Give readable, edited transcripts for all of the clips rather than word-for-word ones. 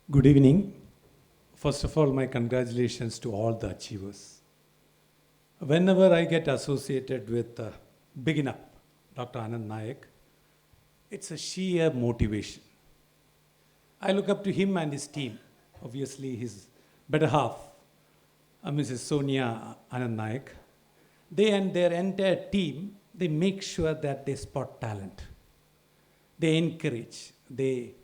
Good evening. First of all, my congratulations to all the achievers. Whenever I get associated with Begin Up, Dr. Anand Nayak, it's a sheer motivation. I look up to him and his team, obviously his better half, Mrs. Sonia Anand Nayak. They and their entire team, they make sure that they spot talent. They encourage, they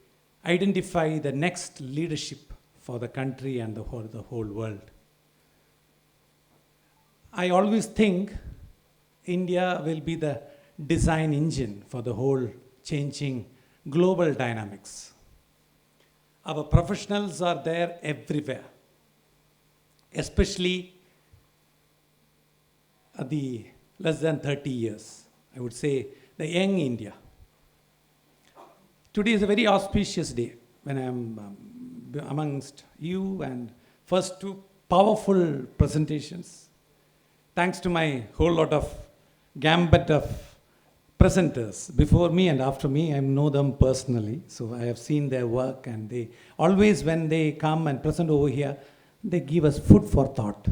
identify the next leadership for the country and the whole world. I always think India will be the design engine for the whole changing global dynamics. Our professionals are there everywhere, especially at the less than 30 years, I would say the young India. Today is a very auspicious day when I am amongst you and first two powerful presentations. Thanks to my whole lot of gambit of presenters before me and after me, I know them personally. So I have seen their work, and they always, when they come and present over here, they give us food for thought.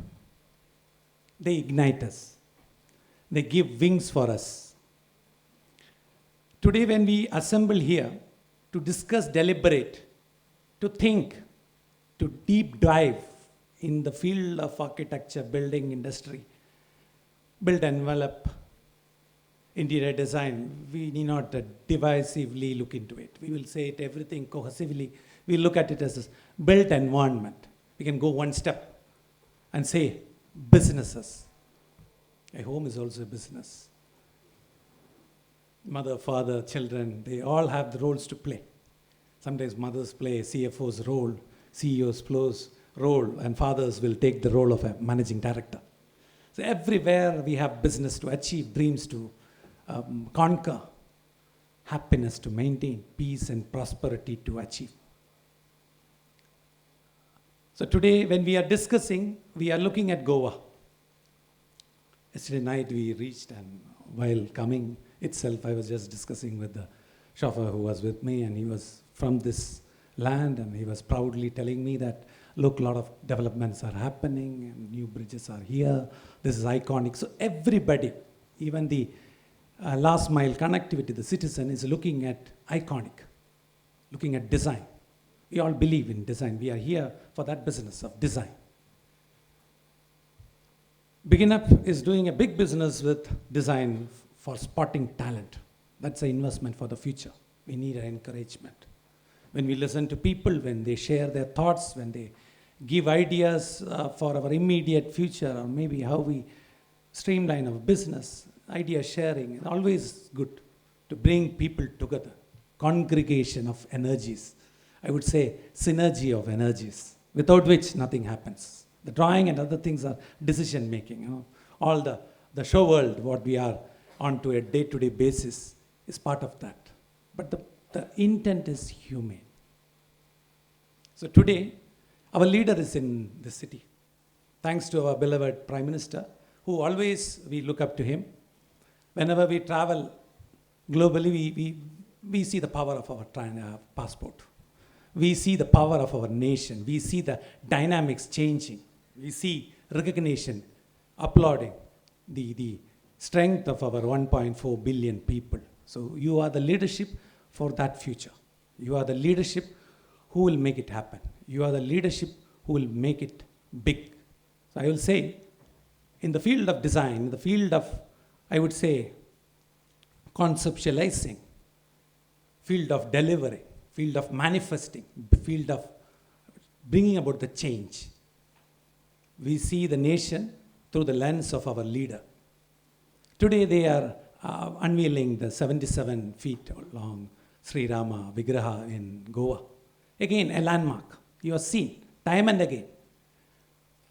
They ignite us. They give wings for us. Today, when we assemble here to discuss, deliberate, to think, to deep dive in the field of architecture, building industry, build envelope, interior design, we need not divisively look into it. We will say it everything cohesively. We look at it as a built environment. We can go one step and say businesses. A home is also a business. Mother, father, children, they all have the roles to play. Sometimes mothers play CFO's role, CEO's role, and fathers will take the role of a managing director. So everywhere we have business to achieve, dreams to conquer, happiness to maintain, peace and prosperity to achieve. So today when we are discussing, we are looking at Goa. Yesterday night we reached, and while coming itself, I was just discussing with the chauffeur who was with me, and he was from this land, and he was proudly telling me that, look, a lot of developments are happening, and new bridges are here. This is iconic. So everybody, even the last mile connectivity, the citizen is looking at iconic, looking at design. We all believe in design. We are here for that business of design. Begin Up is doing a big business with design for spotting talent. That's an investment for the future. We need an encouragement. When we listen to people, when they share their thoughts, when they give ideas for our immediate future, or maybe how we streamline our business, idea sharing, it's always good to bring people together. Congregation of energies. I would say synergy of energies, without which nothing happens. The drawing and other things are decision making. All the show world, what we are onto a day-to-day basis, is part of that. But the intent is humane. So today, our leader is in the city. Thanks to our beloved Prime Minister, who always we look up to him. Whenever we travel globally, we see the power of our passport. We see the power of our nation. We see the dynamics changing. We see recognition, applauding the strength of our 1.4 billion people. So you are the leadership for that future. You are the leadership who will make it happen. You are the leadership who will make it big. So I will say, in the field of design, in the field of, I would say, conceptualizing, field of delivery, field of manifesting, field of bringing about the change, we see the nation through the lens of our leader. Today they are unveiling the 77 feet long Sri Rama Vigraha in Goa. Again, a landmark. You have seen time and again.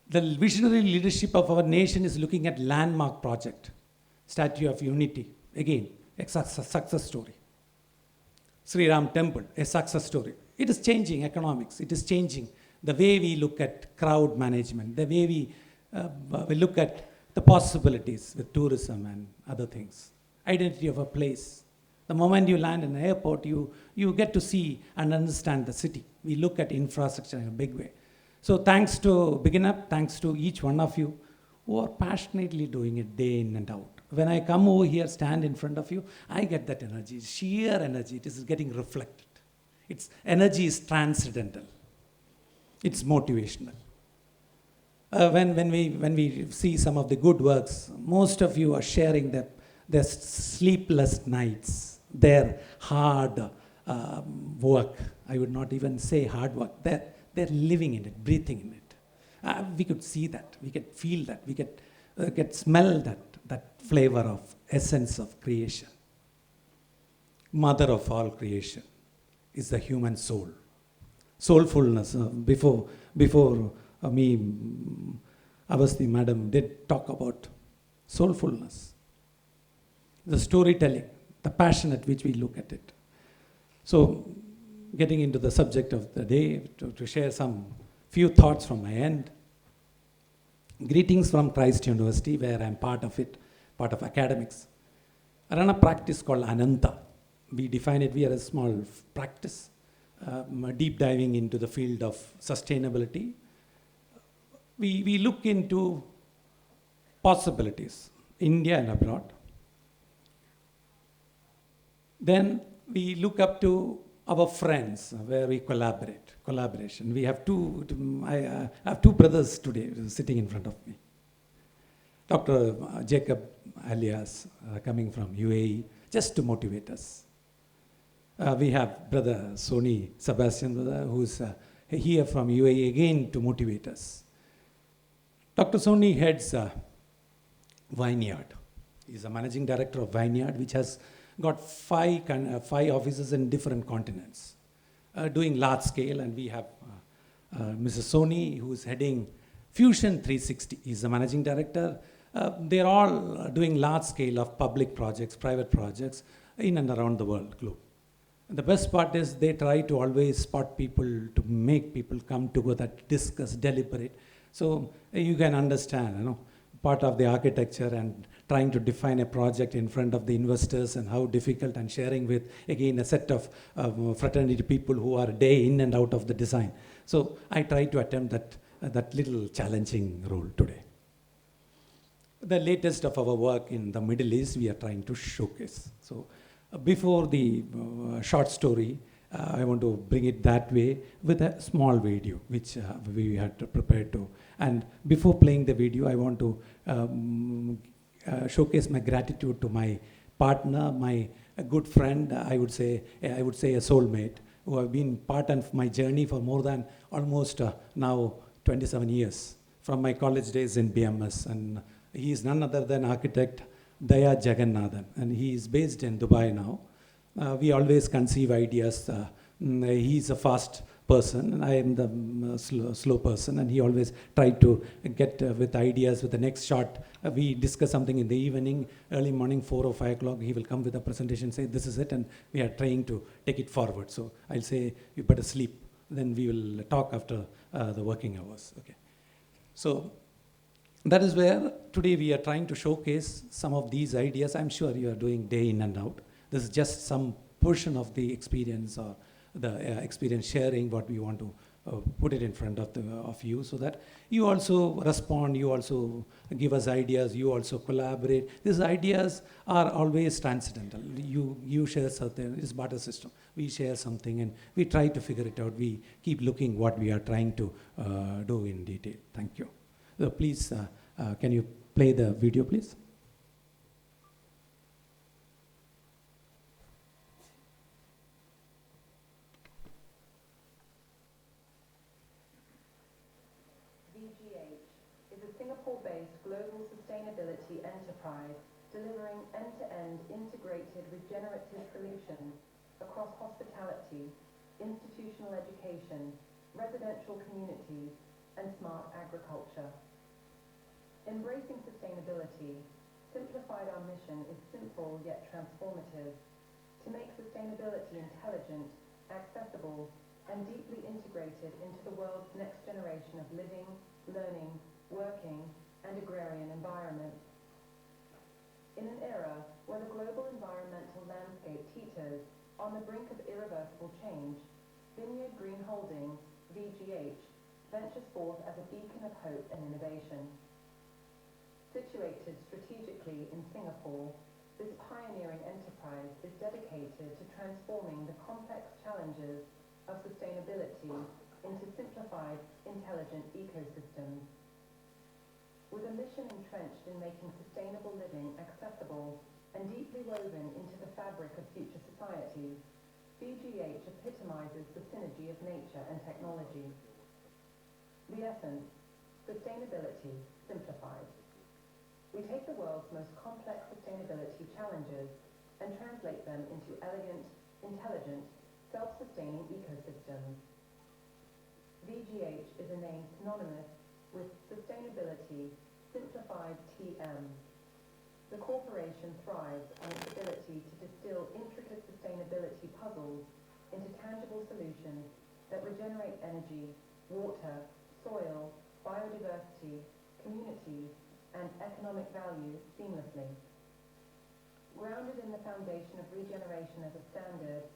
The visionary leadership of our nation is looking at landmark project. Statue of Unity. Again, a success story. Sri Ram Temple, a success story. It is changing economics. It is changing the way we look at crowd management, the way we look at the possibilities with tourism and other things. Identity of a place. The moment you land in an airport, you get to see and understand the city. We look at infrastructure in a big way. So thanks to Begin Up, thanks to each one of you who are passionately doing it day in and out. When I come over here, stand in front of you, I get that energy, sheer energy. It is getting reflected. Its energy is transcendental. It's motivational. When we see some of the good works, most of you are sharing their sleepless nights, their hard work. I would not even say hard work. They're living in it, breathing in it. We could see that. We could feel that. We could smell that flavor of essence of creation. Mother of all creation is the human soul. Soulfulness. Before me, Avasti madam did talk about soulfulness, the storytelling, the passion at which we look at it. So, getting into the subject of the day, to share some few thoughts from my end. Greetings from Christ University, where I'm part of it, part of academics. I run a practice called Ananta. We define it, we are a small practice, deep diving into the field of sustainability. We look into possibilities, India and abroad. Then we look up to our friends, where we collaboration. We have I have two brothers today sitting in front of me. Dr. Jacob alias, coming from UAE, just to motivate us. We have brother Sony Sebastian, brother, who's here from UAE again to motivate us. Dr. Sony heads Vineyard. He's a managing director of Vineyard, which has got five offices in different continents, doing large scale. And we have Mrs. Sony, who's heading Fusion 360. He's the managing director. They're all doing large scale of public projects, private projects in and around the world, globe. And the best part is they try to always spot people, to make people come together, discuss, deliberate. So you can understand, part of the architecture and trying to define a project in front of the investors and how difficult, and sharing with, again, a set of fraternity people who are day in and out of the design. So I try to attempt that little challenging role today. The latest of our work in the Middle East, we are trying to showcase. So before the short story, I want to bring it that way with a small video, which we had prepared to. And before playing the video, I want to showcase my gratitude to my partner, my good friend, I would say a soulmate, who have been part of my journey for more than almost now 27 years, from my college days in BMS. And he is none other than architect Daya Jagannathan, and he is based in Dubai now. We always conceive ideas. He's a fast person, and I am the slow person, and he always tried to get with ideas with the next shot. We discuss something in the evening, early morning, 4 or 5 o'clock, he will come with a presentation, say, this is it, and we are trying to take it forward. So I'll say, you better sleep. Then we will talk after the working hours. Okay. So that is where today we are trying to showcase some of these ideas. I'm sure you are doing day in and out. This is just some portion of the experience, or the experience sharing, what we want to put it in front of you, so that you also respond, you also give us ideas, you also collaborate. These ideas are always transcendental. You share something, it's barter system. We share something and we try to figure it out. We keep looking what we are trying to do in detail. Thank you. Please, can you play the video, please? Is a Singapore-based global sustainability enterprise delivering end-to-end integrated regenerative solutions across hospitality, institutional education, residential communities, and smart agriculture. Embracing sustainability, Simplified our mission is simple yet transformative, to make sustainability intelligent, accessible, and deeply integrated into the world's next generation of living, learning, working, and agrarian environments. In an era where the global environmental landscape teeters on the brink of irreversible change, Vineyard Green Holdings, VGH, ventures forth as a beacon of hope and innovation. Situated strategically in Singapore, this pioneering enterprise is dedicated to transforming the complex challenges of sustainability into simplified, intelligent ecosystems. With a mission entrenched in making sustainable living accessible and deeply woven into the fabric of future societies, VGH epitomizes the synergy of nature and technology. The essence, sustainability simplified. We take the world's most complex sustainability challenges and translate them into elegant, intelligent, self-sustaining ecosystems. VGH is a name synonymous with sustainability simplified TM. The corporation thrives on its ability to distill intricate sustainability puzzles into tangible solutions that regenerate energy, water, soil, biodiversity, communities, and economic value seamlessly. Grounded in the foundation of regeneration as a standard,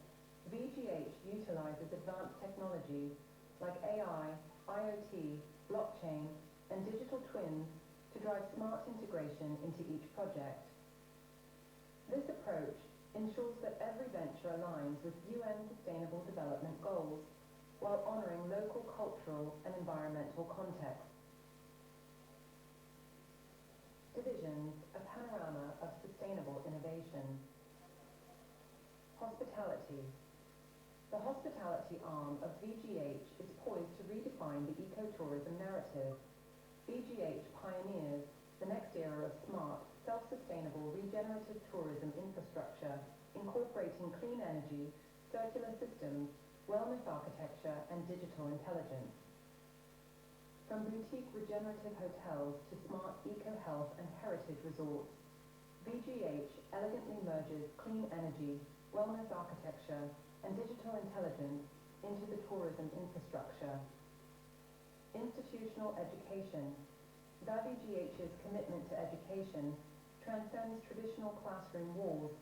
VGH utilizes advanced technologies like AI, IoT, blockchain, and digital twins to drive smart integration into each project. This approach ensures that every venture aligns with UN Sustainable Development Goals while honoring local cultural and environmental contexts. Divisions, a panorama of sustainable innovation. Hospitality. The hospitality arm of VGH is poised to redefine the ecotourism narrative. VGH pioneers the next era of smart, self-sustainable, regenerative tourism infrastructure, incorporating clean energy, circular systems, wellness architecture, and digital intelligence. From boutique regenerative hotels to smart eco-health and heritage resorts, VGH elegantly merges clean energy, wellness architecture, and digital intelligence into the tourism infrastructure. Institutional education. The VGH's commitment to education transcends traditional classroom walls,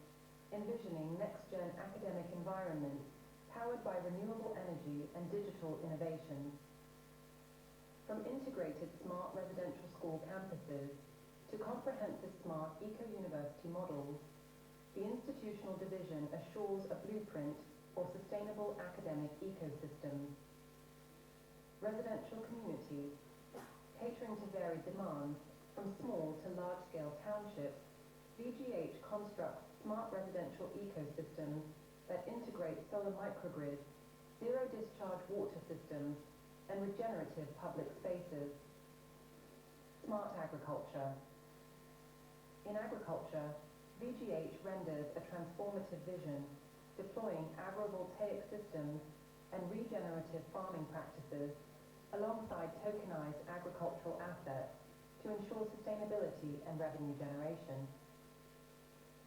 envisioning next-gen academic environments powered by renewable energy and digital innovations. From integrated smart residential school campuses to comprehensive smart eco-university models, the institutional division assures a blueprint for sustainable academic ecosystems. Residential communities, catering to varied demands from small to large-scale townships, VGH constructs smart residential ecosystems that integrate solar microgrids, zero-discharge water systems, and regenerative public spaces. Smart agriculture. In agriculture, VGH renders a transformative vision, deploying agrivoltaic systems and regenerative farming practices alongside tokenized agricultural assets to ensure sustainability and revenue generation.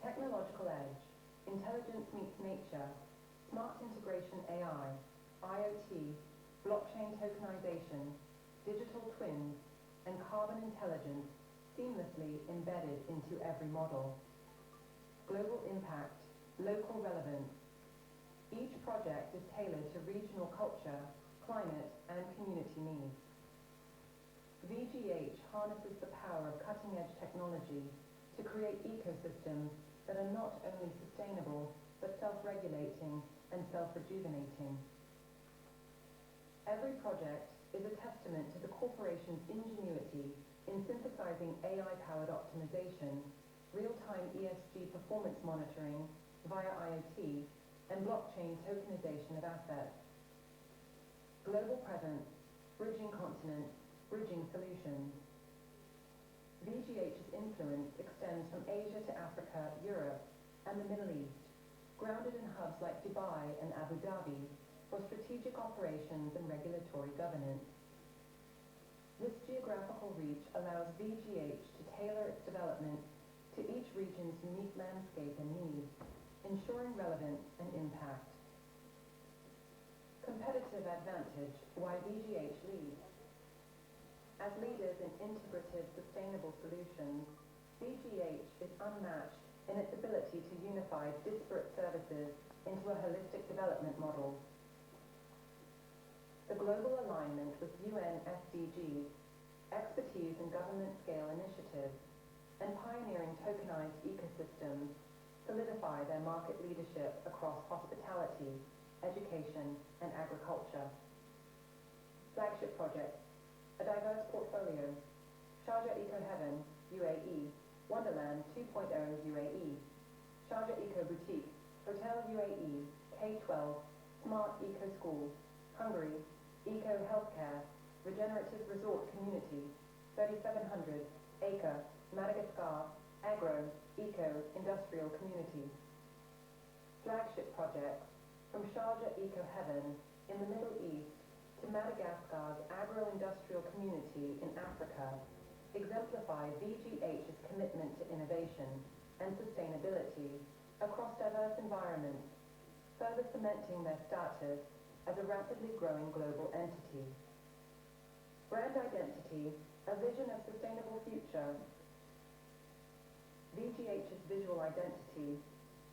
Technological edge. Intelligence meets nature. Smart integration AI, IoT, blockchain tokenization, digital twins, and carbon intelligence seamlessly embedded into every model. Global impact, local relevance. Each project is tailored to regional culture, climate, and community needs. VGH harnesses the power of cutting-edge technology to create ecosystems that are not only sustainable, but self-regulating and self-rejuvenating. Every project is a testament to the corporation's ingenuity in synthesizing AI-powered optimization, real-time ESG performance monitoring via IoT, and blockchain tokenization of assets. Global presence, bridging continents, bridging solutions. VGH's influence extends from Asia to Africa, Europe, and the Middle East, grounded in hubs like Dubai and Abu Dhabi, for strategic operations and regulatory governance. This geographical reach allows VGH to tailor its development to each region's unique landscape and needs, ensuring relevance and impact. Competitive advantage, why VGH leads. As leaders in integrative sustainable solutions, VGH is unmatched in its ability to unify disparate services into a holistic development model. the global alignment with UN SDGs, expertise in government-scale initiatives, and pioneering tokenized ecosystems solidify their market leadership across hospitality, education, and agriculture. Flagship projects: a diverse portfolio: Sharjah Eco Heaven, UAE, Wonderland 2.0 UAE, Sharjah Eco Boutique, Hotel UAE, K-12, Smart Eco School, Hungary, Eco Healthcare, Regenerative Resort Community, 3,700 Acre, Madagascar, Agro, Eco Industrial Community. Flagship projects: from Sharjah Eco Heaven in the Middle East to Madagascar's agro-industrial community in Africa, exemplify VGH's commitment to innovation and sustainability across diverse environments, further cementing their status as a rapidly growing global entity. Brand identity: a vision of sustainable future. VGH's visual identity,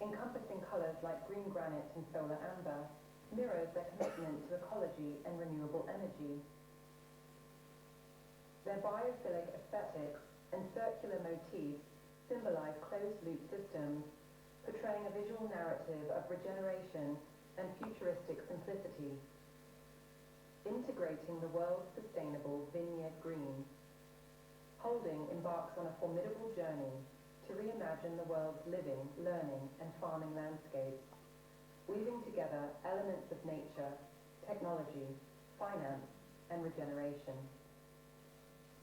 encompassing colors like green granite and solar amber, mirrors their commitment to ecology and renewable energy. Their biophilic aesthetics and circular motifs symbolize closed-loop systems, portraying a visual narrative of regeneration and futuristic simplicity. Integrating the world's sustainable vineyard green. Holding embarks on a formidable journey to reimagine the world's living, learning, and farming landscapes, weaving together elements of nature, technology, finance, and regeneration.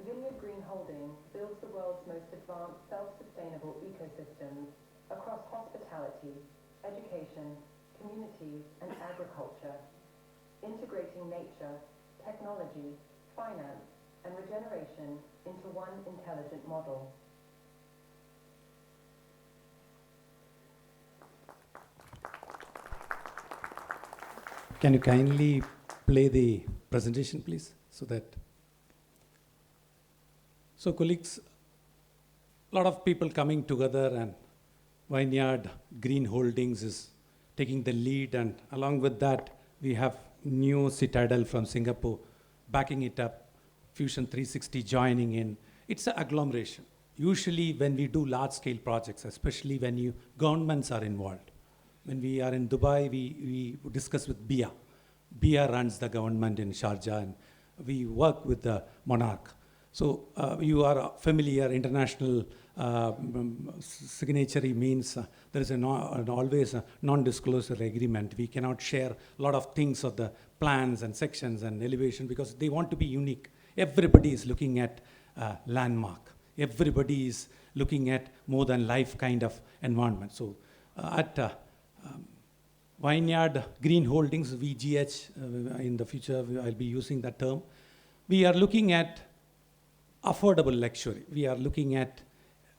Vineyard Green Holding builds the world's most advanced self-sustainable ecosystems across hospitality, education, communities, and agriculture, integrating nature, technology, finance, and regeneration into one intelligent model. Can you kindly play the presentation, please? So colleagues, a lot of people coming together, and Vineyard Green Holdings is taking the lead, and along with that, we have new Citadel from Singapore backing it up, Fusion 360 joining in. It's an agglomeration. Usually when we do large-scale projects, especially when governments are involved, when we are in Dubai, we discuss with BIA. BIA runs the government in Sharjah, and we work with the monarch. So you are familiar, international signatory means there is always a non-disclosure agreement. We cannot share a lot of things of the plans and sections and elevation because they want to be unique. Everybody is looking at landmark. Everybody is looking at more than life kind of environment. So at Vineyard Green Holdings, VGH, in the future I'll be using that term, we are looking at affordable luxury. We are looking at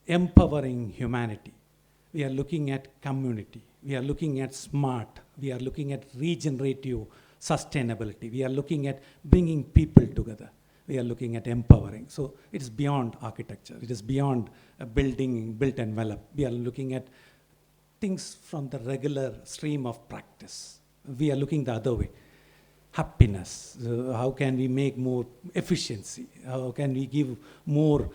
empowering humanity. We are looking at community. We are looking at smart. We are looking at regenerative sustainability. We are looking at bringing people together. We are looking at empowering. So it's beyond architecture. It is beyond a building, built envelope. We are looking at things from the regular stream of practice. We are looking the other way. Happiness, how can we make more efficiency? How can we give more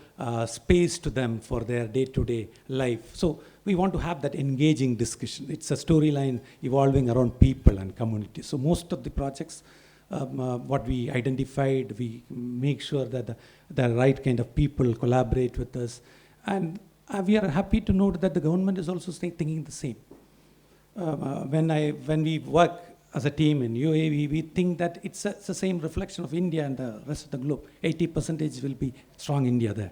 space to them for their day-to-day life? So we want to have that engaging discussion. It's a storyline evolving around people and community. So most of the projects, what we identified, we make sure that the right kind of people collaborate with us. And we are happy to note that the government is also thinking the same. When we work as a team in UAE, we think that it's the same reflection of India and the rest of the globe. 80% will be strong India there.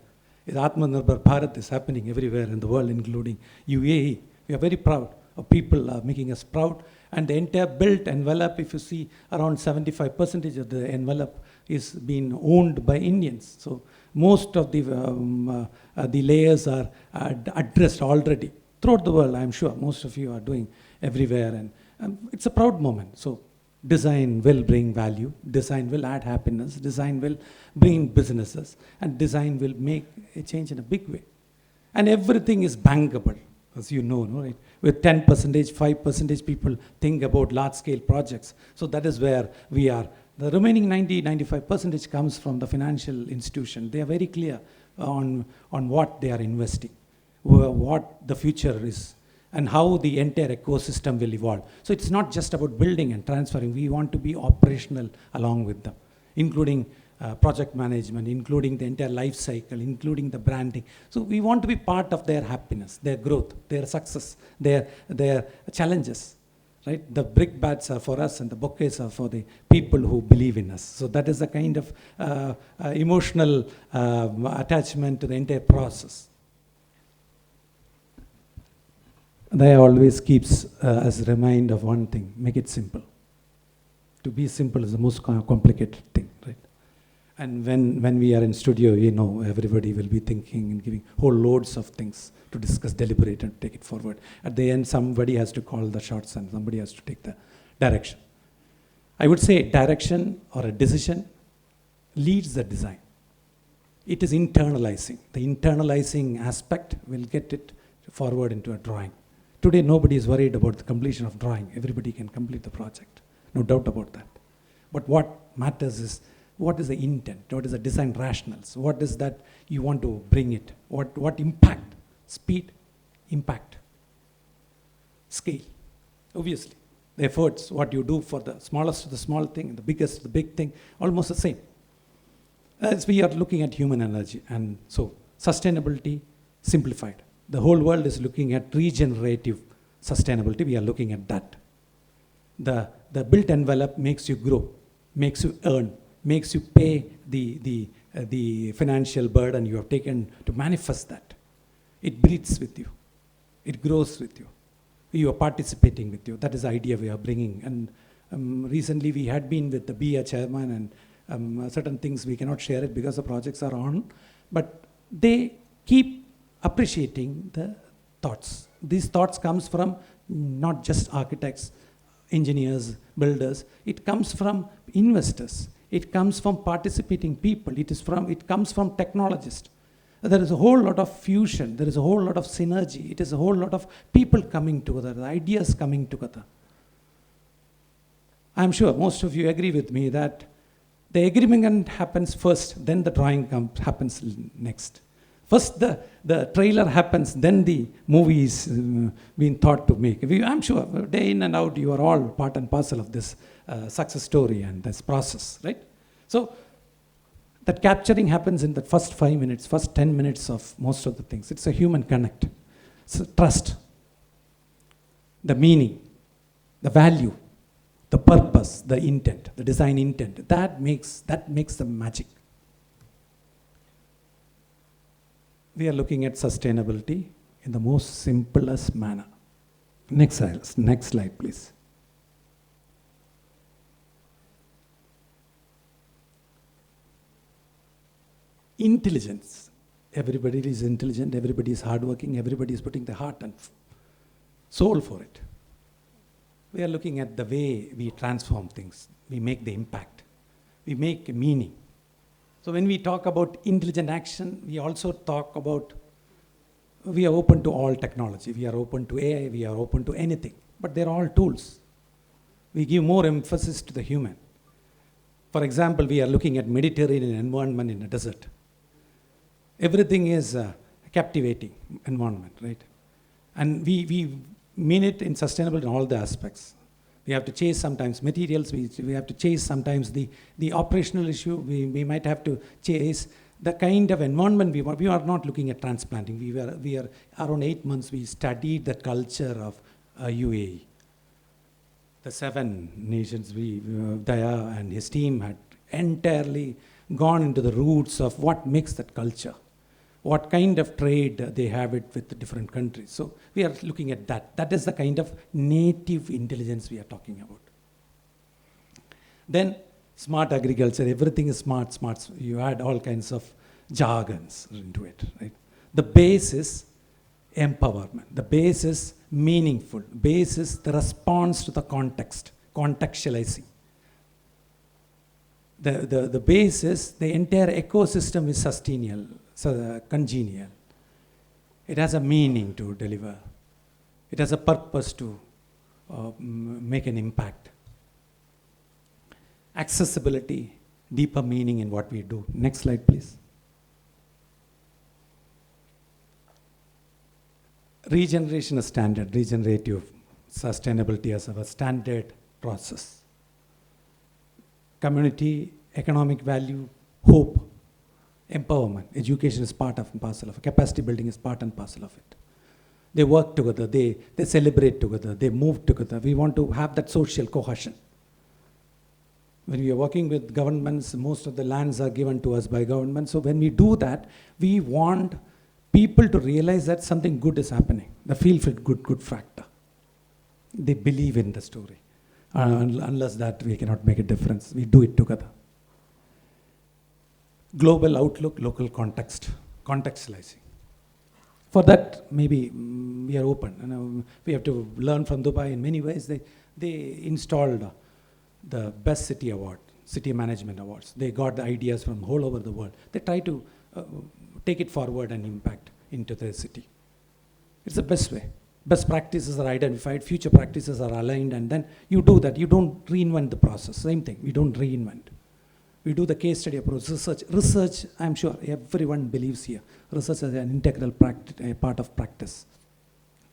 Atmanirbhar Bharat is happening everywhere in the world, including UAE. We are very proud of people making us proud. And the entire built envelope, if you see, around 75% of the envelope is being owned by Indians. So most of the layers are addressed already throughout the world. I'm sure most of you are doing everywhere. And it's a proud moment. So design will bring value, design will add happiness, design will bring businesses, and design will make a change in a big way. And everything is bankable, as you know, right? With 10%, 5% people think about large-scale projects. So that is where we are The remaining 90-95% comes from the financial institution. They are very clear on what they are investing, what the future is, and how the entire ecosystem will evolve. So it's not just about building and transferring. We want to be operational along with them, including project management, including the entire life cycle, including the branding. So we want to be part of their happiness, their growth, their success, their challenges. Right? The brickbats are for us and the bouquets are for the people who believe in us. So that is the kind of emotional attachment to the entire process. That always keeps us remind of one thing: make it simple. To be simple is the most complicated thing, right? And when we are in studio, everybody will be thinking and giving whole loads of things to discuss, deliberate, and take it forward. At the end, somebody has to call the shots and somebody has to take the direction. I would say direction or a decision leads the design. It is internalizing. The internalizing aspect will get it forward into a drawing. Today, nobody is worried about the completion of drawing. Everybody can complete the project. No doubt about that. But what matters is, what is the intent? What is the design rationals? What is that you want to bring it? What impact? Speed, impact, scale. Obviously, the efforts, what you do for the smallest to the small thing, the biggest to the big thing, almost the same. As we are looking at human energy, and so sustainability simplified. The whole world is looking at regenerative sustainability. We are looking at that. The built envelope makes you grow, makes you earn, makes you pay the financial burden you have taken to manifest that. It breathes with you. It grows with you. You are participating with you. That is the idea we are bringing. And recently we had been with the BIA chairman, and certain things we cannot share it because the projects are on, but they keep appreciating the thoughts. These thoughts comes from not just architects, engineers, builders. It comes from investors. It comes from participating people. It comes from technologists. There is a whole lot of fusion. There is a whole lot of synergy. It is a whole lot of people coming together, the ideas coming together. I'm sure most of you agree with me that the agreement happens first, then the drawing happens next. First the trailer happens, then the movie is being thought to make. I'm sure day in and out you are all part and parcel of this success story and this process, right? So that capturing happens in the first 5 minutes, first 10 minutes of most of the things. It's a human connect. It's trust, the meaning, the value, the purpose, the intent, the design intent. That makes the magic. We are looking at sustainability in the most simplest manner. Next slide, please. Intelligence. Everybody is intelligent, everybody is hardworking, everybody is putting their heart and soul for it. We are looking at the way we transform things. We make the impact. We make meaning. So when we talk about intelligent action, we also talk about, we are open to all technology. We are open to AI, we are open to anything. But they're all tools. We give more emphasis to the human. For example, we are looking at Mediterranean environment in a desert. Everything is a captivating environment, right? And we mean it in sustainable in all the aspects. We have to chase sometimes materials, we have to chase sometimes the operational issue, we might have to chase the kind of environment we want. We are not looking at transplanting. We are around 8 months, we studied the culture of UAE. The 7 nations, Daya and his team had entirely gone into the roots of what makes that culture, what kind of trade they have it with the different countries. So we are looking at that. That is the kind of native intelligence we are talking about. Then smart agriculture, everything is smart. You add all kinds of jargons into it, right? The base is empowerment. The base is meaningful. Base is the response to the context, contextualizing. The base is the entire ecosystem is sustainable, congenial. It has a meaning to deliver. It has a purpose to make an impact. accessibility, deeper meaning in what we do. Next slide, please. Regeneration is standard, regenerative sustainability as our standard process. Community, economic value, hope, empowerment, education is part and parcel of it. Capacity building is part and parcel of it. They work together, they celebrate together, they move together. We want to have that social cohesion. When we are working with governments, most of the lands are given to us by government. So when we do that, we want people to realize that something good is happening. The feel good factor. They believe in the story. Unless that, we cannot make a difference. We do it together. Global outlook, local context, contextualizing. For that, maybe we are open. We have to learn from Dubai in many ways. They installed the Best City Award, City Management Awards. They got the ideas from all over the world. They try to take it forward and impact into their city. It's the best way. Best practices are identified, future practices are aligned, and then you do that. You don't reinvent the process. Same thing, we don't reinvent. We do the case study approach. Research, I'm sure everyone believes here. Research is an integral part of practice.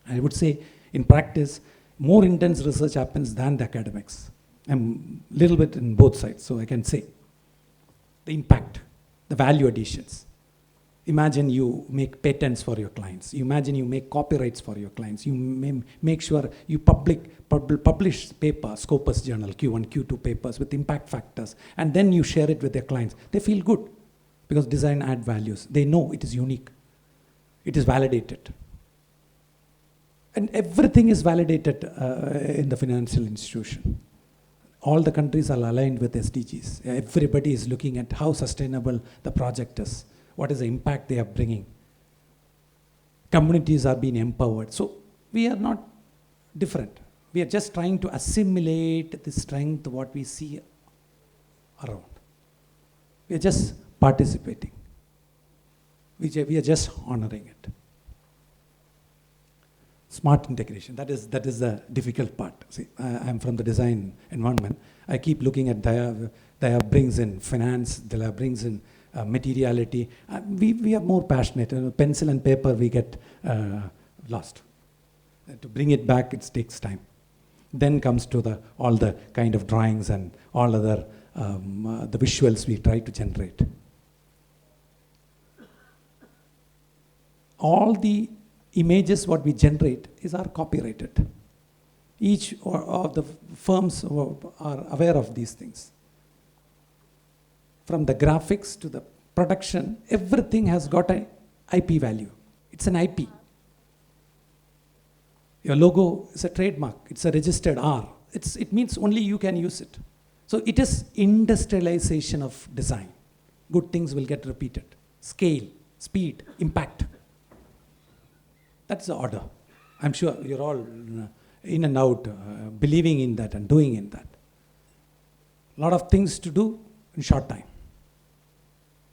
I would say in practice, more intense research happens than the academics. I'm a little bit in both sides, so I can say the impact, the value additions. Imagine you make patents for your clients. Imagine you make copyrights for your clients. You make sure you publish paper, Scopus Journal, Q1, Q2 papers with impact factors, and then you share it with their clients. They feel good because design adds values. They know it is unique. It is validated. And everything is validated in the financial institution. All the countries are aligned with SDGs. Everybody is looking at how sustainable the project is. What is the impact they are bringing? Communities are being empowered. So we are not different. We are just trying to assimilate the strength of what we see around. We are just participating. We are just honoring it. Smart integration, that is the difficult part. See, I'm from the design environment. I keep looking at Daya brings in finance, Daya brings in materiality. We are more passionate. Pencil and paper, we get lost. To bring it back, it takes time. Then comes to all the kind of drawings and all other the visuals we try to generate. All the images what we generate are copyrighted. Each of the firms are aware of these things. From the graphics to the production, everything has got an IP value. It's an IP. Your logo is a trademark. It's a registered R. It means only you can use it. So it is industrialization of design. Good things will get repeated. Scale, speed, impact. That's the order. I'm sure you're all in and out, believing in that and doing in that. A lot of things to do in short time.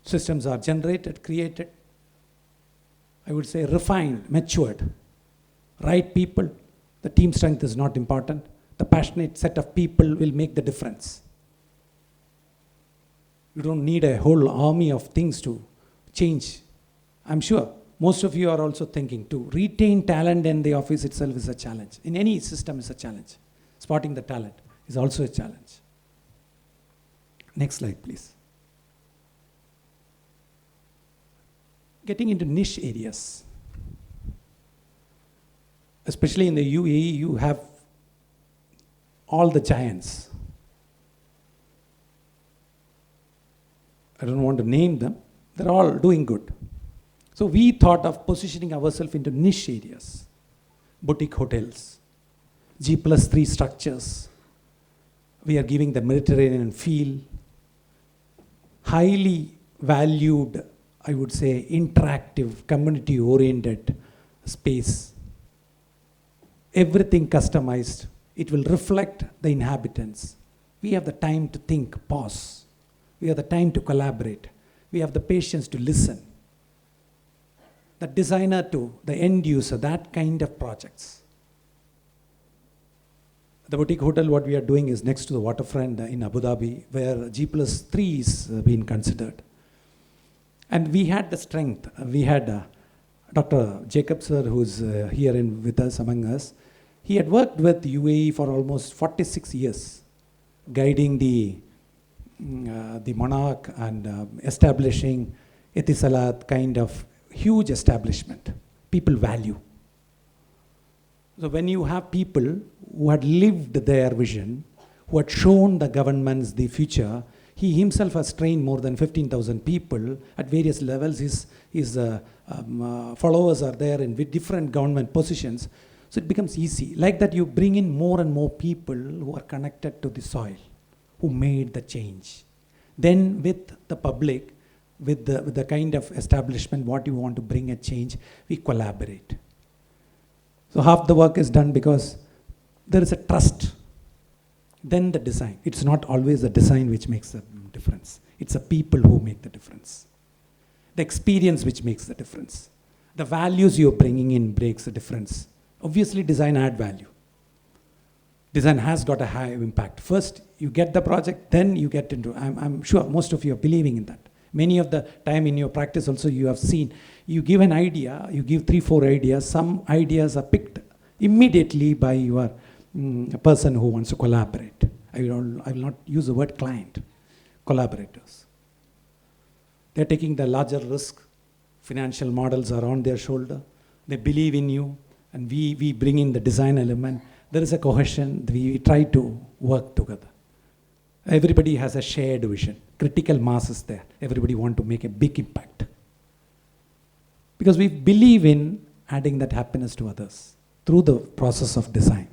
Systems are generated, created, I would say refined, matured. Right people, the team strength is not important. The passionate set of people will make the difference. You don't need a whole army of things to change. I'm sure most of you are also thinking to retain talent in the office itself is a challenge. In any system is a challenge. Spotting the talent is also a challenge. Next slide, please. Getting into niche areas. Especially in the UAE, you have all the giants. I don't want to name them. They're all doing good. So we thought of positioning ourselves into niche areas. Boutique hotels, G+3 structures. We are giving the Mediterranean feel. Highly valued, I would say, interactive, community-oriented space. Everything customized. It will reflect the inhabitants. We have the time to think, pause. We have the time to collaborate. We have the patience to listen. The designer to the end user, that kind of projects. The boutique hotel, what we are doing is next to the waterfront in Abu Dhabi, where G+3 is being considered. And we had the strength. We had Dr. Jacob sir, who's here with us, among us. He had worked with UAE for almost 46 years, guiding the monarch and establishing Etisalat kind of huge establishment. People value. So when you have people who had lived their vision, who had shown the governments the future, he himself has trained more than 15,000 people at various levels. His followers are there in different government positions. So it becomes easy. Like that, you bring in more and more people who are connected to the soil, who made the change. Then with the public, with the kind of establishment, what you want to bring a change, we collaborate. So half the work is done because there is a trust. Then the design. It's not always the design which makes the difference. It's the people who make the difference. The experience which makes the difference. The values you're bringing in makes the difference. Obviously, design adds value. Design has got a high impact. First, you get the project, then you get into, I'm sure most of you are believing in that. Many of the time in your practice also you have seen, you give an idea, you give 3-4 ideas, some ideas are picked immediately by your person who wants to collaborate. I will not use the word client, collaborators. They're taking the larger risk, financial models are on their shoulder, they believe in you, and we bring in the design element. There is a cohesion, we try to work together. Everybody has a shared vision. Critical mass is there. Everybody want to make a big impact. Because we believe in adding that happiness to others through the process of design.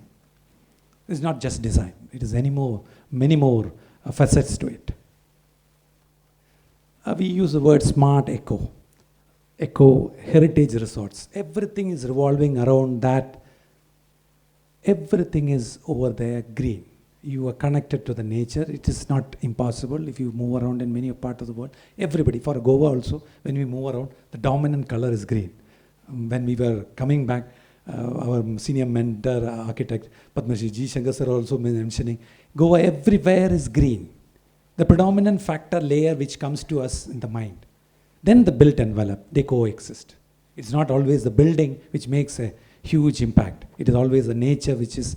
It's not just design. It is many more facets to it. We use the word smart eco. Eco heritage resorts. Everything is revolving around that. Everything is over there green. You are connected to the nature. It is not impossible if you move around in many parts of the world. Everybody, for Goa also, when we move around, the dominant color is green. When we were coming back, our senior mentor, architect, Padmashri G. Shankar sir also mentioning, Goa everywhere is green. The predominant factor layer which comes to us in the mind. Then the built envelope, they coexist. It's not always the building which makes a huge impact. It is always the nature which is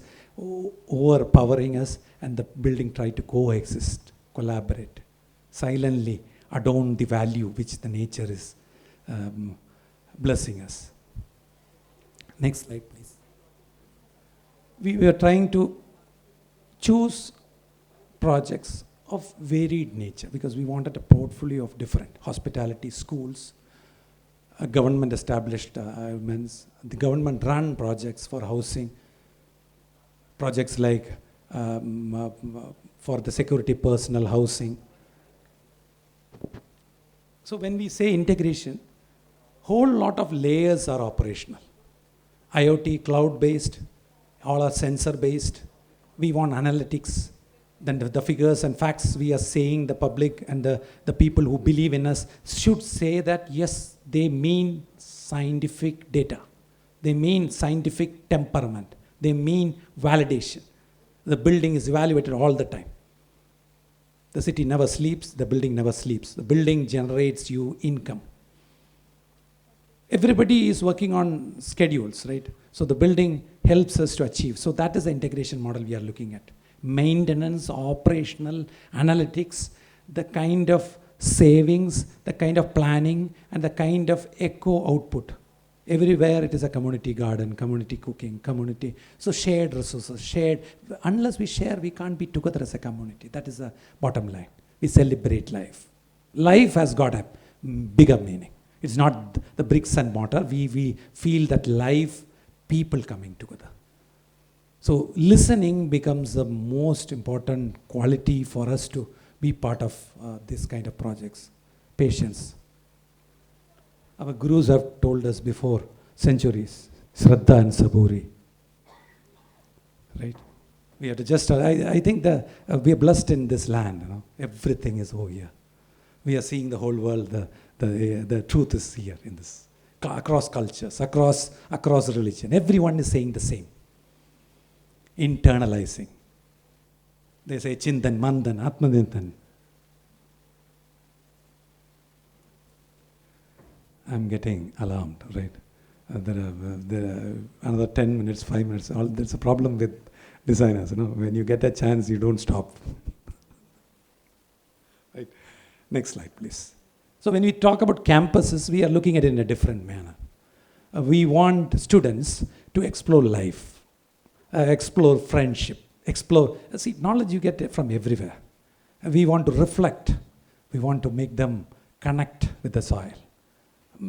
overpowering us, and the building try to coexist, collaborate, silently adorn the value which the nature is blessing us. Next slide, please. We were trying to choose projects of varied nature because we wanted a portfolio of different hospitality, schools, government established elements, the government run projects for housing, projects like for the security personnel housing. So when we say integration, whole lot of layers are operational. IoT, cloud-based, all are sensor-based. We want analytics. Then the figures and facts we are saying, the public and the people who believe in us should say that yes, they mean scientific data. They mean scientific temperament. They mean validation. The building is evaluated all the time. The city never sleeps, the building never sleeps. The building generates you income. Everybody is working on schedules, right? So the building helps us to achieve. So that is the integration model we are looking at. Maintenance, operational, analytics, the kind of savings, the kind of planning, and the kind of eco output. Everywhere it is a community garden, community cooking, community. So shared resources, shared. Unless we share, we can't be together as a community. That is the bottom line. We celebrate life. Life has got a bigger meaning. It's not the bricks and mortar. We feel that life, people coming together. So listening becomes the most important quality for us to be part of this kind of projects. Patience. Our gurus have told us before centuries, Shraddha and Saburi. Right? We have to just, I think that we are blessed in this land. You know? Everything is over here. We are seeing the whole world, the truth is here in this. Across cultures, across religion. Everyone is saying the same. Internalizing. They say Chintan, Mandan, Atmadintan. I'm getting alarmed, right? There are another 10 minutes, 5 minutes. There's a problem with designers, When you get a chance, you don't stop. Right? Next slide, please. So when we talk about campuses, we are looking at it in a different manner. We want students to explore life, explore friendship, see, knowledge you get from everywhere. We want to reflect. We want to make them connect with the soil.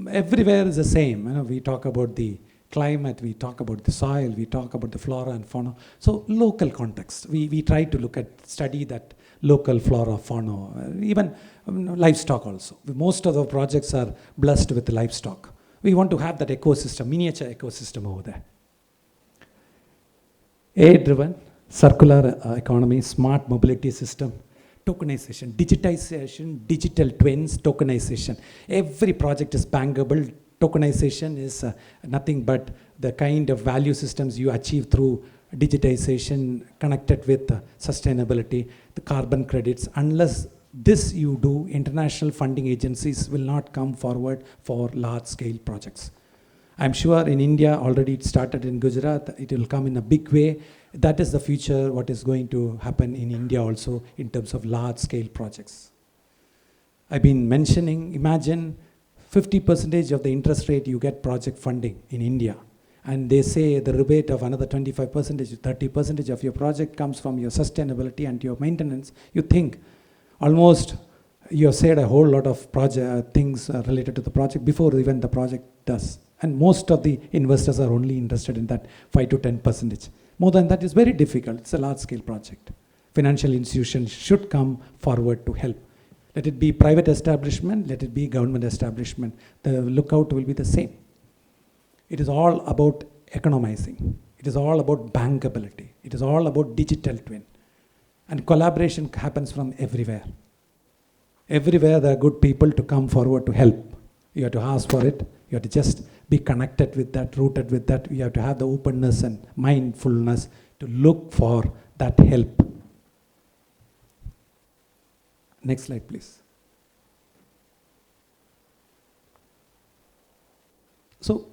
Everywhere is the same. We talk about the climate, we talk about the soil, we talk about the flora and fauna. So local context. We try to study that local flora, fauna, even livestock also. Most of the projects are blessed with livestock. We want to have that ecosystem, miniature ecosystem over there. AI-driven, circular economy, smart mobility system, tokenization, digitization, digital twins, tokenization. Every project is bankable. Tokenization is nothing but the kind of value systems you achieve through digitization connected with sustainability, the carbon credits. Unless this you do, international funding agencies will not come forward for large-scale projects. I'm sure in India, already it started in Gujarat, it will come in a big way. That is the future, what is going to happen in India also in terms of large-scale projects. I've been mentioning, imagine 50% of the interest rate you get project funding in India. And they say the rebate of another 25%, 30% of your project comes from your sustainability and your maintenance. You think almost you have said a whole lot of things related to the project before even the project does. And most of the investors are only interested in that 5 to 10%. More than that is very difficult. It's a large-scale project. Financial institutions should come forward to help. Let it be private establishment, let it be government establishment. The lookout will be the same. It is all about economizing. It is all about bankability. It is all about digital twin. And collaboration happens from everywhere. Everywhere there are good people to come forward to help. You have to ask for it. You have to just be connected with that, rooted with that. You have to have the openness and mindfulness to look for that help. Next slide, please. So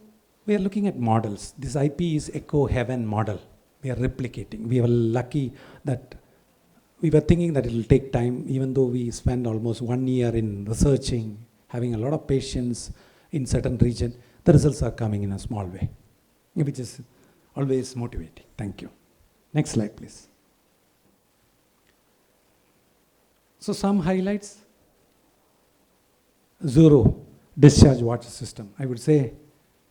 we are looking at models. This IP is Echo Heaven model. We are replicating. We were lucky that we were thinking that it will take time, even though we spend almost 1 year in researching, having a lot of patience in certain region. The results are coming in a small way, which is always motivating. Thank you. Next slide, please. So some highlights. Zero discharge water system. I would say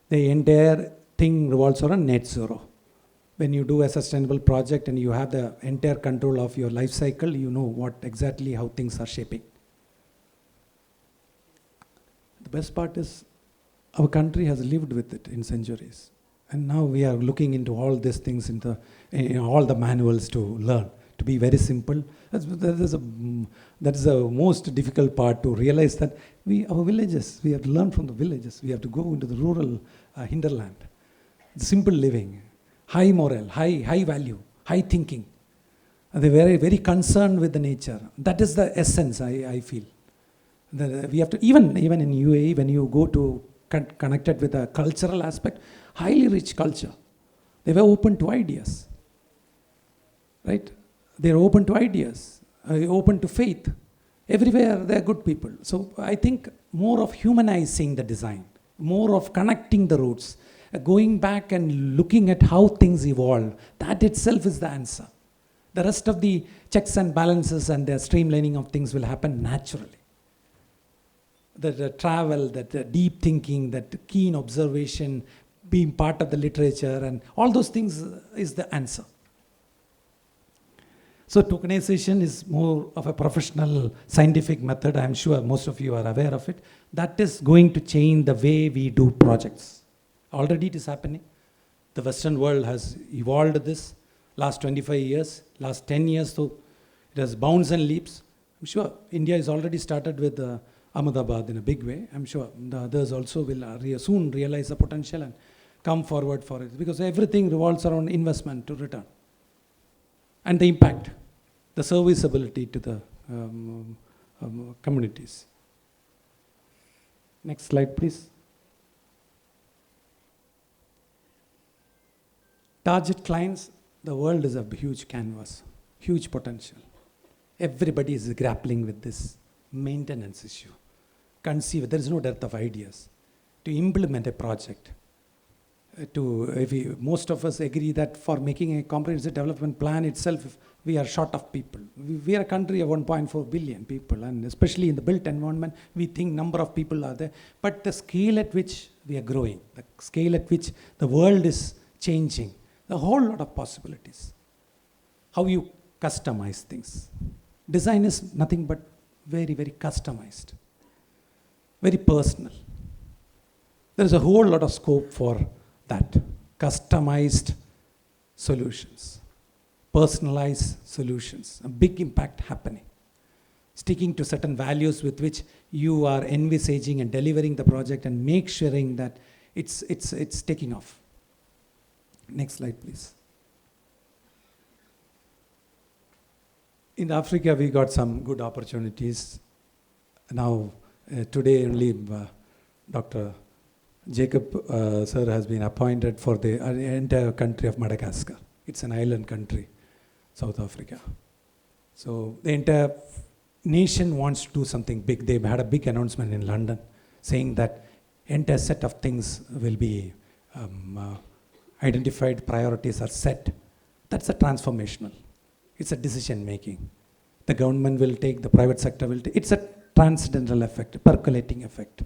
the entire thing revolves around net zero. When you do a sustainable project and you have the entire control of your life cycle, you know what exactly how things are shaping. The best part is our country has lived with it in centuries. And now we are looking into all these things, in all the manuals to learn, to be very simple. That is the most difficult part, to realize that our villages, we have to learn from the villages. We have to go into the rural hinterland. Simple living, high moral, high value, high thinking. They're very, very concerned with the nature. That is the essence, I feel. We have to, even in UAE, when you go to connected with a cultural aspect, highly rich culture. They were open to ideas, right? They're open to ideas, open to faith. Everywhere they're good people. So I think more of humanizing the design, more of connecting the roots, going back and looking at how things evolve, that itself is the answer. The rest of the checks and balances and the streamlining of things will happen naturally. The travel, that deep thinking, that keen observation, being part of the literature, and all those things is the answer. So tokenization is more of a professional scientific method. I'm sure most of you are aware of it. That is going to change the way we do projects. Already it is happening. The Western world has evolved this last 25 years, last 10 years, so it has bounds and leaps. I'm sure India has already started with Ahmedabad in a big way. I'm sure the others also will soon realize the potential and come forward for it, because everything revolves around investment to return and the impact. the serviceability to the communities. Next slide, please. Target clients, the world is a huge canvas, huge potential. Everybody is grappling with this maintenance issue. There is no dearth of ideas. To implement a project, most of us agree that for making a comprehensive development plan itself, we are short of people. We are a country of 1.4 billion people, and especially in the built environment, we think number of people are there. But the scale at which we are growing, the scale at which the world is changing, a whole lot of possibilities. How you customize things. Design is nothing but very, very customized, very personal. There is a whole lot of scope for that. Customized solutions, personalized solutions, a big impact happening. Sticking to certain values with which you are envisaging and delivering the project and make sure that it's taking off. Next slide, please. In Africa, we got some good opportunities. Now, today only Dr. Jacob sir has been appointed for the entire country of Madagascar. It's an island country, South Africa. So the entire nation wants to do something big. They had a big announcement in London saying that entire set of things will be identified, priorities are set. That's a transformational. It's a decision making. The government will take, the private sector will take. It's a transcendental effect, percolating effect.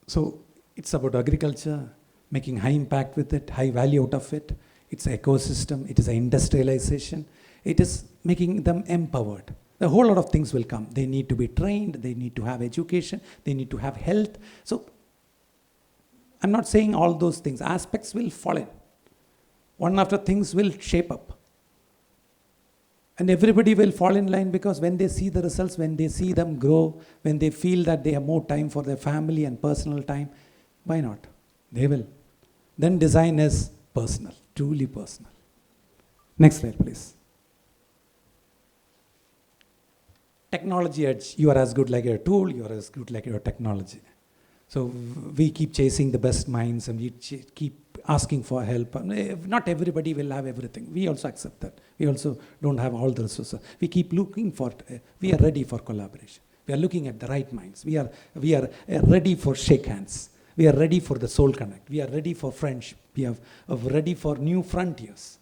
So it's about agriculture, making high impact with it, high value out of it. It's an ecosystem, it is an industrialization. It is making them empowered. A whole lot of things will come. They need to be trained, they need to have education, they need to have health. So I'm not saying all those things. Aspects will fall in. One after things will shape up. And everybody will fall in line because when they see the results, when they see them grow, when they feel that they have more time for their family and personal time, why not? They will. Then design is personal, truly personal. Next slide, please. Technology edge. You are as good like your tool, you are as good like your technology. So we keep chasing the best minds and we keep asking for help. Not everybody will have everything. We also accept that. We also don't have all the resources. We keep looking for, we are ready for collaboration. We are looking at the right minds. We are ready for shake hands. We are ready for the soul connect. We are ready for friendship. We are ready for new frontiers.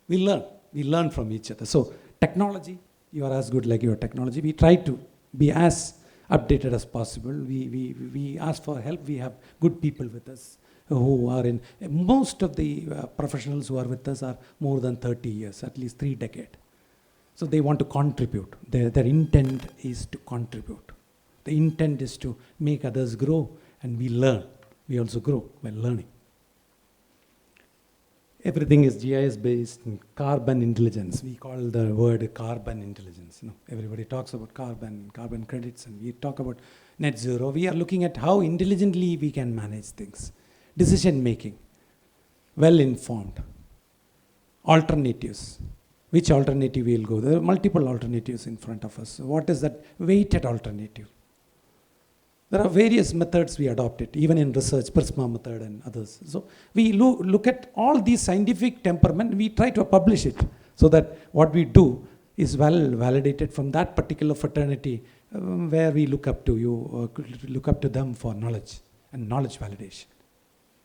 We learn from each other. So technology, you are as good like your technology. We try to be as updated as possible. We ask for help. We have good people with us who are in, most of the professionals who are with us are more than 30 years, at least 3 decades. So they want to contribute. Their intent is to contribute. The intent is to make others grow, and we learn. We also grow by learning. Everything is GIS based in carbon intelligence. We call the word carbon intelligence. Everybody talks about carbon credits, and we talk about net zero. We are looking at how intelligently we can manage things. Decision making, well informed, alternatives. Which alternative we will go? There are multiple alternatives in front of us. What is that weighted alternative? There are various methods we adopted, even in research, Prisma method and others. So we look at all these scientific temperament, we try to publish it so that what we do is well validated from that particular fraternity where we look up to you, look up to them for knowledge and knowledge validation.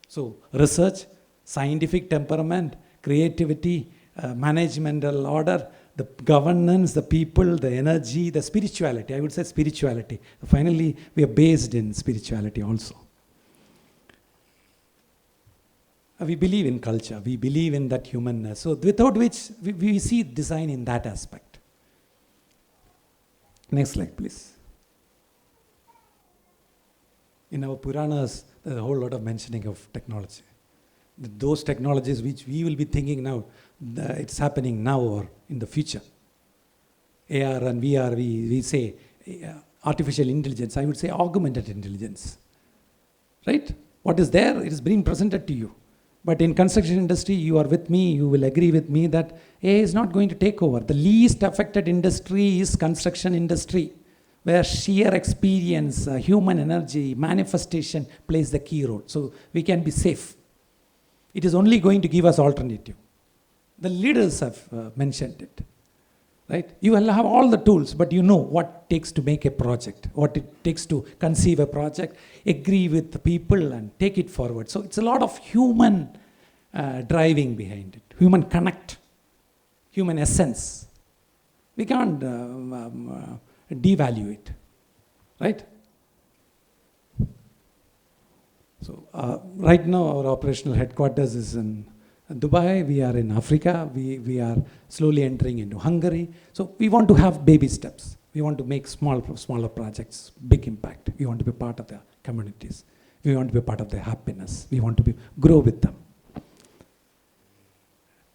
So research, scientific temperament, creativity, managemental order, the governance, the people, the energy, the spirituality. I would say spirituality. Finally, we are based in spirituality also. We believe in culture. We believe in that humanness. So without which, we see design in that aspect. Next slide, please. In our Puranas, there's a whole lot of mentioning of technology. Those technologies which we will be thinking now, it's happening now or in the future. AR and VR, we say artificial intelligence. I would say augmented intelligence. Right? What is there, it is being presented to you. But in construction industry, you are with me, you will agree with me that AI is not going to take over. The least affected industry is construction industry, where sheer experience, human energy, manifestation plays the key role. So we can be safe. It is only going to give us alternative. The leaders have mentioned it. Right? You will have all the tools, but you know what it takes to make a project, what it takes to conceive a project, agree with the people and take it forward. So it's a lot of human driving behind it, human connect, human essence. We can't devalue it, right? So right now our operational headquarters is in Dubai, we are in Africa, we are slowly entering into Hungary. So we want to have baby steps. We want to make smaller projects, big impact. We want to be part of the communities. We want to be part of their happiness. We want to grow with them.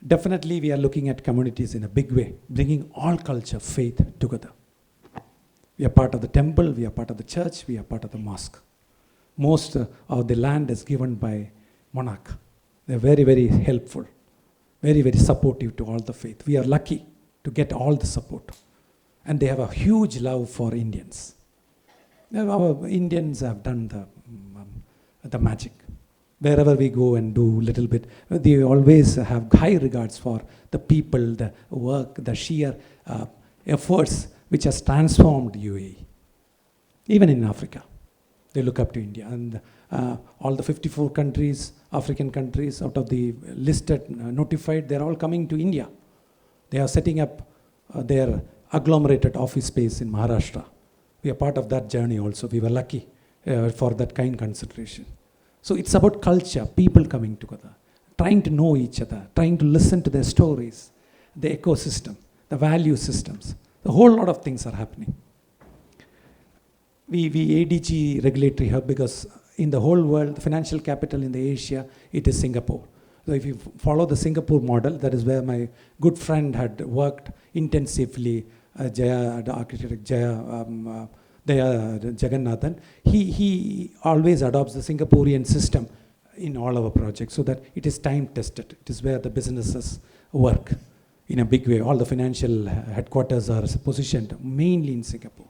Definitely we are looking at communities in a big way, bringing all culture, faith together. We are part of the temple, we are part of the church, we are part of the mosque. Most of the land is given by monarch. They're very, very helpful, very, very supportive to all the faith. We are lucky to get all the support. And they have a huge love for Indians. Our Indians have done the magic. Wherever we go and do little bit, they always have high regards for the people, the work, the sheer efforts which has transformed UAE. Even in Africa, they look up to India. And all the 54 countries, African countries, out of the listed, notified, they're all coming to India. They are setting up their agglomerated office space in Maharashtra. We are part of that journey also. We were lucky for that kind consideration. So it's about culture, people coming together, trying to know each other, trying to listen to their stories, the ecosystem, the value systems. A whole lot of things are happening. We ADG regulatory hub because in the whole world, the financial capital in the Asia, it is Singapore. So if you follow the Singapore model, that is where my good friend had worked intensively, Jaya, the architect Jaya Jagannathan, he always adopts the Singaporean system in all our projects so that it is time tested. It is where the businesses work in a big way. All the financial headquarters are positioned mainly in Singapore.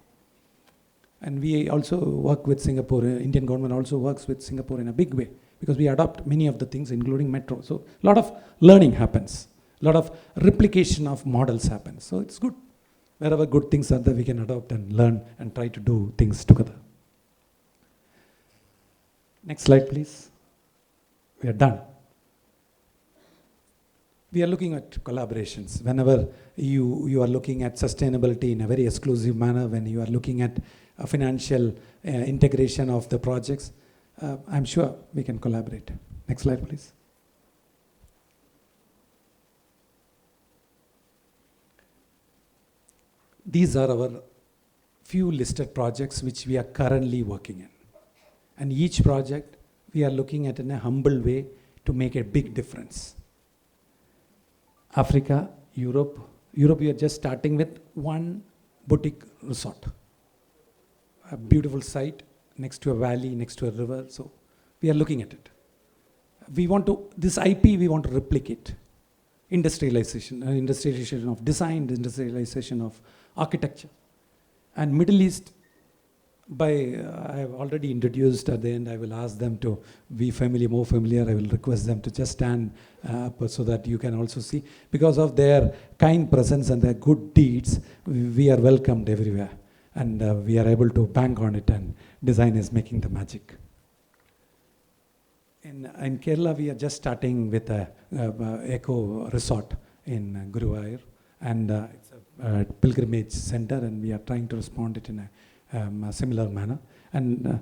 And we also work with Singapore, Indian government also works with Singapore in a big way because we adopt many of the things including metro. So a lot of learning happens, a lot of replication of models happens. So it's good. Wherever good things are there, we can adopt and learn and try to do things together. Next slide, please. We are done. We are looking at collaborations. Whenever you are looking at sustainability in a very exclusive manner, when you are looking at a financial integration of the projects, I'm sure we can collaborate. Next slide, please. These are our few listed projects which we are currently working in. And each project we are looking at in a humble way to make a big difference. Africa, Europe we are just starting with one boutique resort. A beautiful site next to a valley, next to a river. So we are looking at it. We want to, this IP we want to replicate. Industrialization of design, industrialization of architecture. And Middle East, I have already introduced at the end, I will ask them to be more familiar. I will request them to just stand up so that you can also see. Because of their kind presence and their good deeds, we are welcomed everywhere. And we are able to bank on it, and design is making the magic. In Kerala, we are just starting with a eco resort in Guruvayur, and it's a pilgrimage center, and we are trying to respond it in a similar manner. And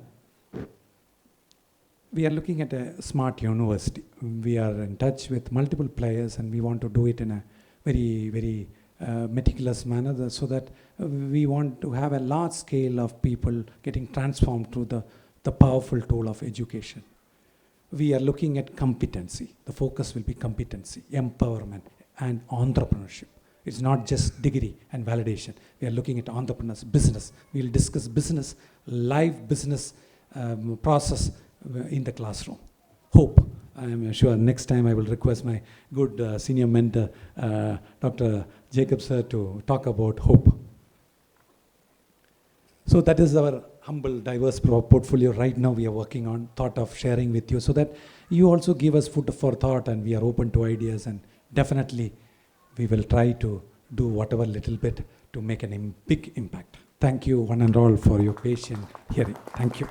we are looking at a smart university. We are in touch with multiple players, and we want to do it in a very, very meticulous manner, so that we want to have a large scale of people getting transformed through the powerful tool of education. We are looking at competency. The focus will be competency, empowerment, and entrepreneurship. It's not just degree and validation. We are looking at entrepreneurs, business. We'll discuss business, live business process in the classroom. Hope I am sure next time I will request my good senior mentor, Dr. Jacob sir, to talk about hope. So that is our humble, diverse portfolio right now we are working on, thought of sharing with you, so that you also give us food for thought, and we are open to ideas, and definitely we will try to do whatever little bit to make big impact. Thank you one and all for your patient hearing. Thank you.